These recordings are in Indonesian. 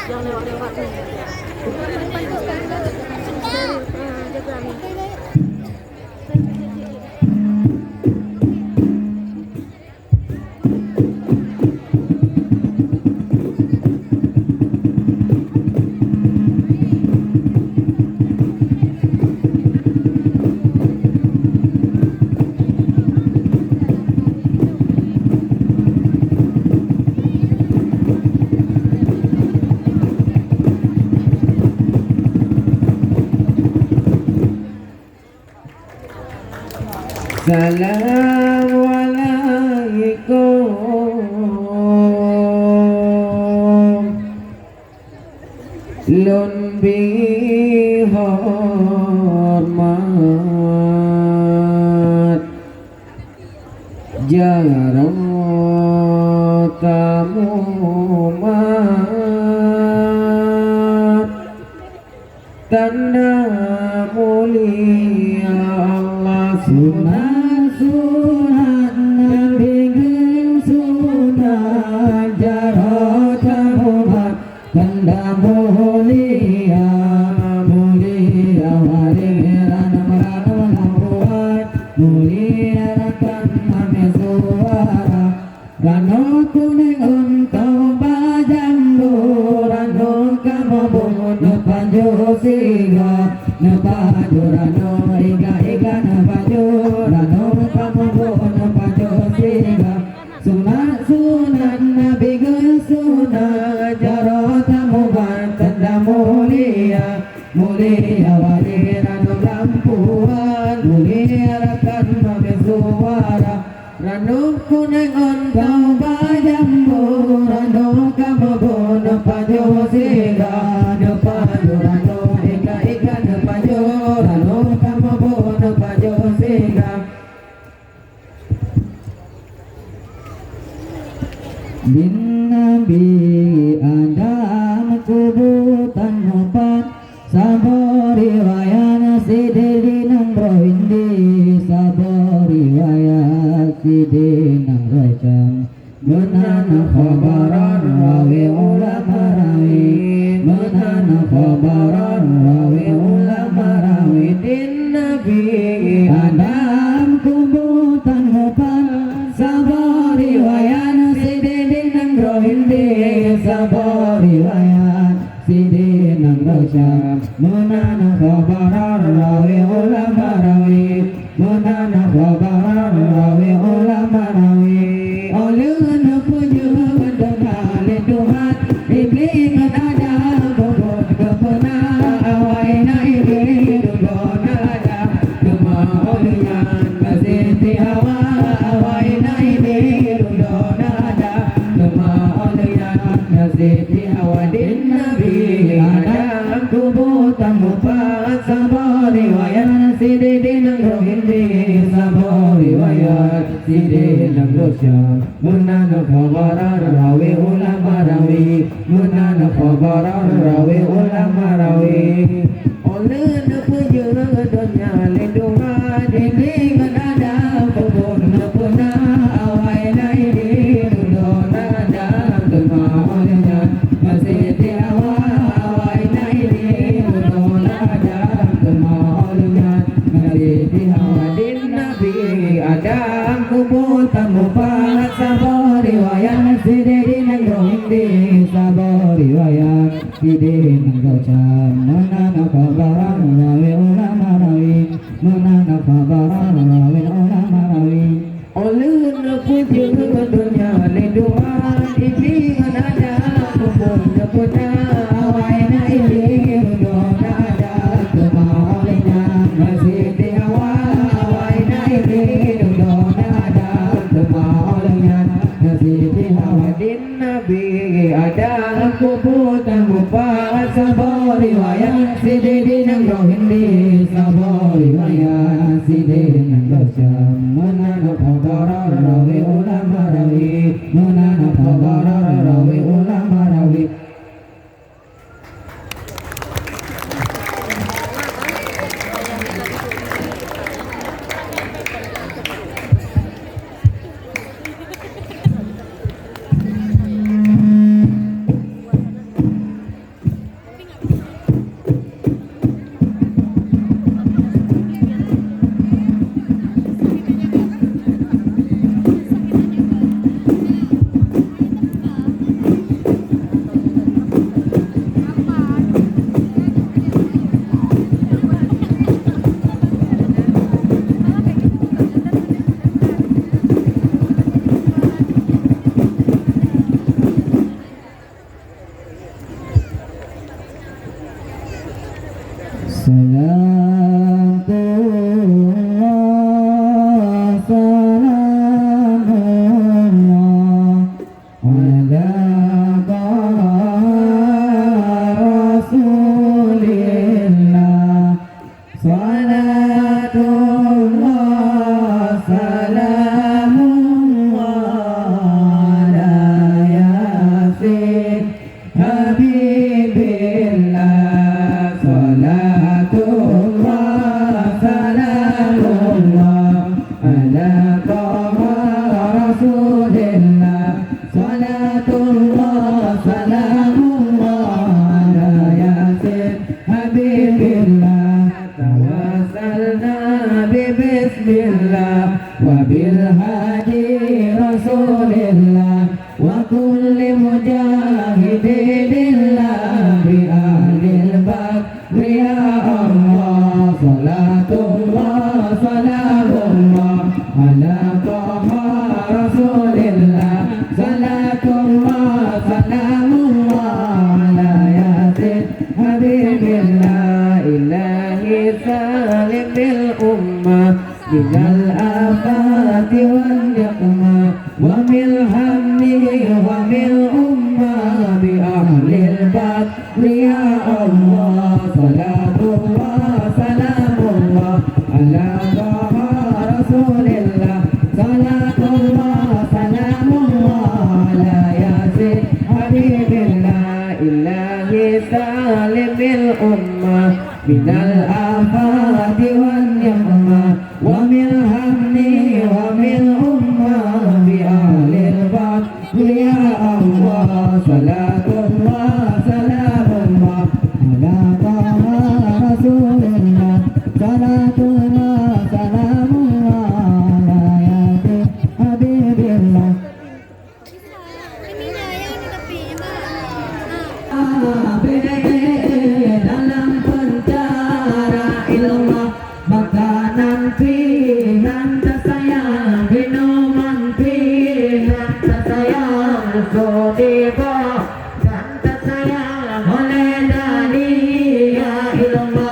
Yang lewat-lewat ni. Jaga ni. Assalamualaikum lun bihormat jarang kamu mat tanda mulia Allah sunat Nabi sunat jarang kamu mat tanda mulia wariran merawat mulia rakan mame suara rano kuning untau bajambu rano kamu bunuh panju siga nepaju rano iga nepaju rano kamu bunuh panju siga sunat Nabi sunat jarot kamu bertanda mulia waliran lampuan mulia rakan mame suara rano kuning untau bajambu rano kamu bunuh panju siga nepaju rano iga nepaju rano kamu bunuh panju siga bin Nabi Adam kubutan obat sabar riwayat sidinang rohindi sabar riwayat sidinang rojam menana khabaran rawi ulama rawi menana khabaran rawi ulama rawi din Nabi Adam kubutan obat sabar riwayat sidinang rohindi sabar riwayat sidinang rojam menana khabaran rawi ulama rawi menana khabaran rawi ulama rawi oleh puja dengan Tuhan iblis ada bobot kepena awai naik dudona ada cuma olian kasih hawa awai naik dudona ada cuma olian kasih hawa din Nabi Adam kubutan mupat sabar riwayat sidinang rohindi sabar riwayat sidinang rojam menana khabaran rawi ulama rawi menana khabaran rawi ulama rawi oleh puja dunia lindungan ini menada kubun puna awai naik dudona ada cuma olehnya masih tiawa awai naik dudona ada cuma olehnya masih tiawa din Nabi Adam kubutan mubarak sabar riwayat sidinang rohindi sabar riwayat sidinang rojam menana khabaran rawi ulama rawi menana khabaran rawi ulama rawi oleh puja dunia lindungan iblis ada kubun puna awai naik dudona ada cuma olehnya masih tiawa awai naik dudona ada cuma olehnya masih tiawa din Nabi Adam kubutan mubat sabar riwayat sidinang rohindi sabar riwayat sidinang rojam menana khabaran rawi ulama rawi menana khabaran rawi ulama rawi ala Rasulillah salatullah salamullah ala yasin habibillah salatullah salamullah ala Rasulillah salatullah salamullah ala yasin habibillah tawassalna bismillah wa bil hadi rasulillah wa kulli mujahidillah bi ahlil bakri ya Allah salatullah salamullah ala rasulillah salatullah salamullah ala yasin habibillah ilahi salim bil ummah minal afati wal niqmah wa mil hamdi wa mil ummah bi ahlil bakri ya Allah salatullah salamullah ala rasulillah salatullah salamullah ala yasin habibillah ilahi salim bil ummah minal afati wal niqmah wa mil hamdi wa mil ummah bi ahlil bakri ya Allah salatullah salamullah ala rasulillah salatullah salamullah ala yasin habibillah dalam penjara ilmu makanan pilihan tersayang minuman pilihan tersayang sodeba dan tersayang oleh dari ya ilmu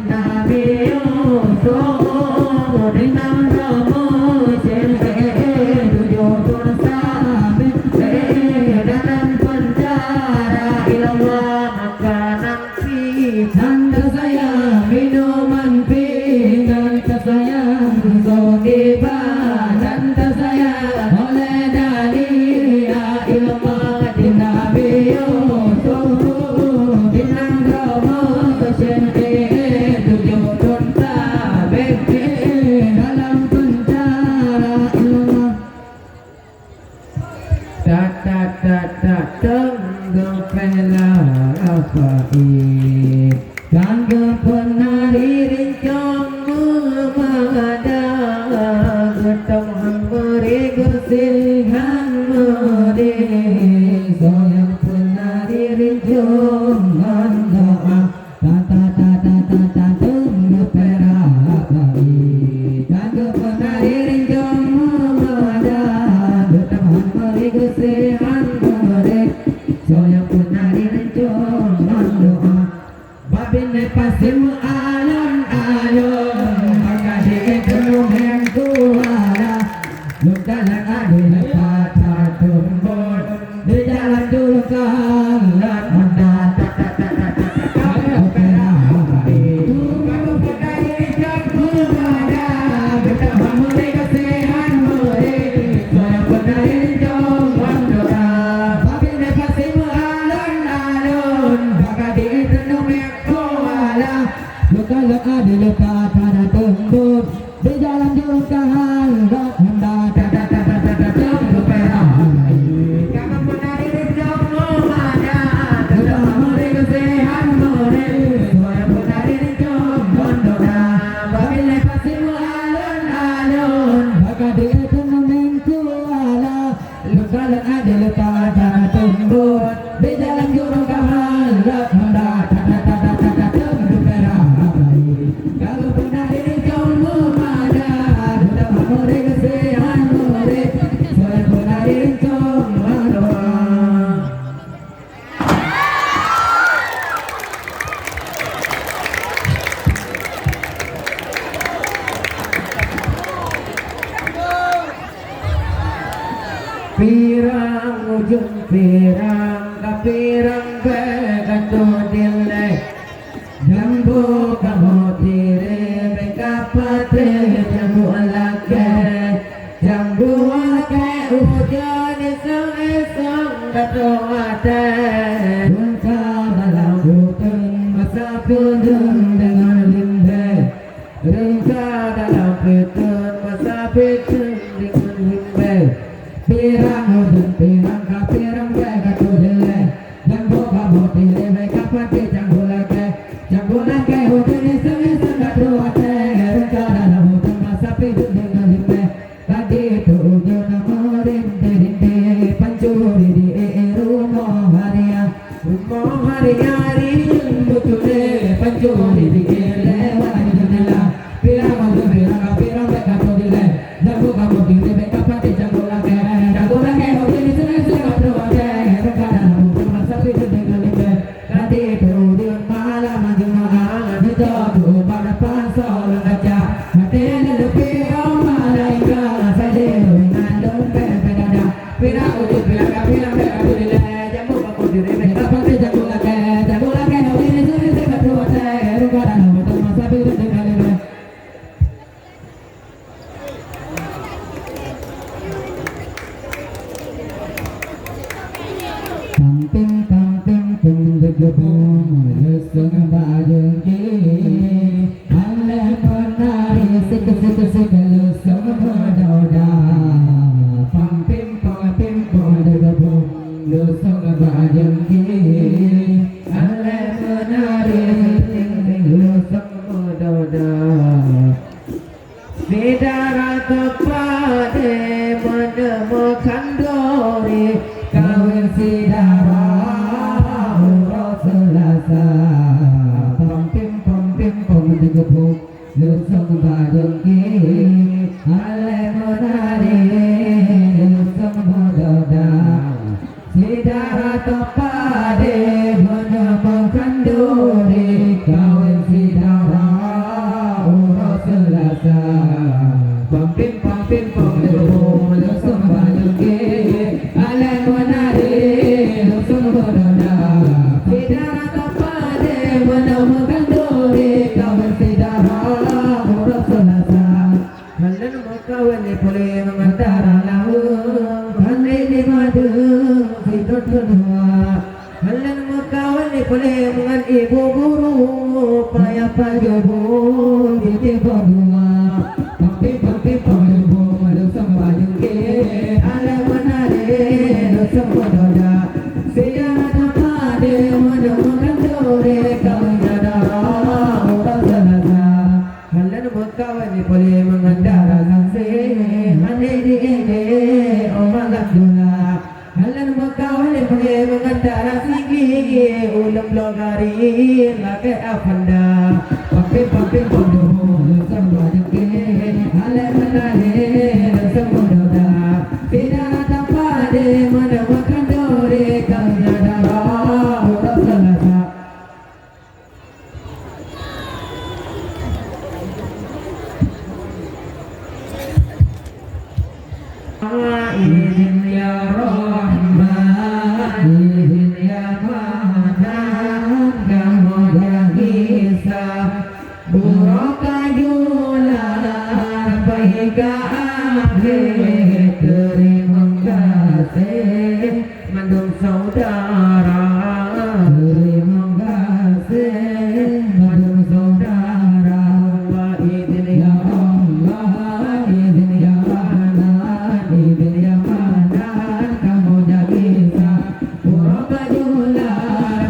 Nabi Yusuf dengan romo tujuh bersabit dalam penjara ilmu makanan pilihan tersayang minuman pilihan tersayang sodeba dan tersayang oleh dari ya ilmu Nabi Yusuf dengan romo tujuh bersabit dalam penjara ilmu tenggelam pela afai tangga penari rincang memada getong hambari gesilihan mode soyang penari rincang doa tata tata tata tenggelam pela afai tangga penari rincang memada getong hambari gesilihan mode soyang penari rincang doa babin pasim alam alon maka dikenung yang kuala lukalah adil kata tumbon di dalam dulu kalat mendat kalau pernah kalau pernah dijak memada betapa mereka sehat mereka soalnya pernah dijak doa babin pasim alon maka dikenung yang luka-luka diluka pada tumbur di jalan dilukahan gak hendak tenggelam pera kamu penari di jauh pirang kapirang begatudile jambu kamotire bekapate jambu alake hujan iseng-iseng katoate buka dalam hutan masa pundung dengan limbe ringka dalam hutan masa pundung dengan limbe pirang hujan pirang kapirang begatudile jambu kamotire bekapate jambu lake hujan iseng-iseng katoate ringka dalam hutan masa pundung dengan limbe tadi itu hujan pancuri di rumah haria rindu pancuri di lewat jendela pirang begatudile jambu kamu dile bekapate jambu lake hujan iseng-iseng katoate ringka dalam hutan masa pundung dengan limbe tadi itu hujan malam Jumat itu pada pasal kaca hati lebih malaikat saja dengan dompet pedada pirang uji pirang begatudile jambu kamu dile bekapate jambu lake hujan iseng-iseng katoate ringka dalam hutan masa pundung dengan limbe Kamping penggebung lesung bajengki aleh penari sik lesung berdoda Kamping penggebung lesung bajengki aleh penari sik lesung berdoda Bidara tepade menemukan dori kawin sidara Selasa Pampim penggebung lesung bajengki aleh menari lesung berdoda sidara tepade menemukan duri kawin sidara urus Selasa Pampim penggebung lesung bajengki aleh menari lesung berdoda sidara tepade menemukan duri kawin sidara urus Selasa Halan makawan ni pulih mengantara lahu Halan ni madu hidup kedua Halan makawan ni pulih mengan ibu guru payah pagabung titip berdua Pampim penggebung lesung bajengki aleh menari lesung berdoda sidara tepade menemukan duri kawin sidara urus Selasa Halan makawan ni pulih mengantara saksi hane di ene omalah dula Halan makawan ni pulih mengantara sigi ulam logari lake afanda Pampim penggebung lesung bajengki aleh menari lesung berdoda sidara tepade menemukan duri kawin sidara urus Selasa Izin ya Rahman izin ya Manan kamu yang Isa Burakajulah baik akhir terima kasih mandung saudara terima kasih mandung saudara wa izin ya Allah izin ya Rahman izin ya Manan kamu yang Isa Burakajulah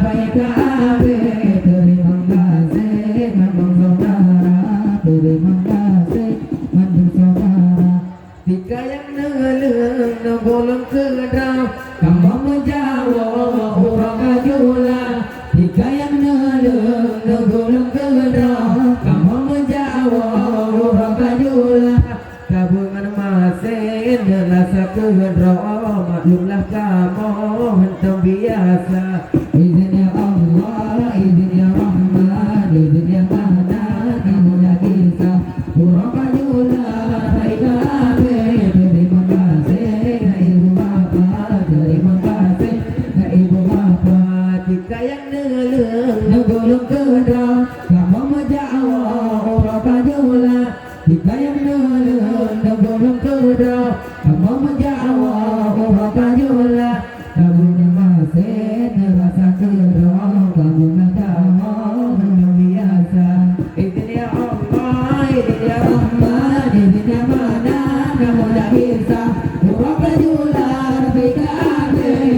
baik akhir terima kasih mandung saudara terima kasih mandung saudara tiga yang nengeleng nogolong kedraw kamu menjawab urang ajula tiga yang nengeleng nogolong kedraw kamu menjawab urang ajula kabungan masin delasa kedraw maklumlah kamu hentam biasa izin ya Allah izin ya Rahman izin ya Manan kamu yang Isa urang ajula baik terima kasih ibu bapa terima kasih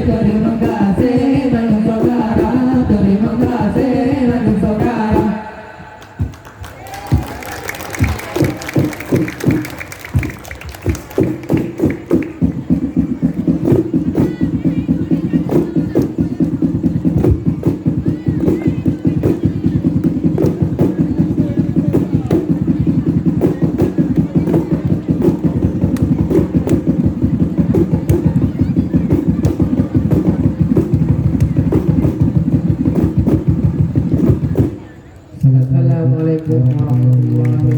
terima kasih banyak saudara, terima kasih banyak saudara. Assalamualaikum warahmatullahi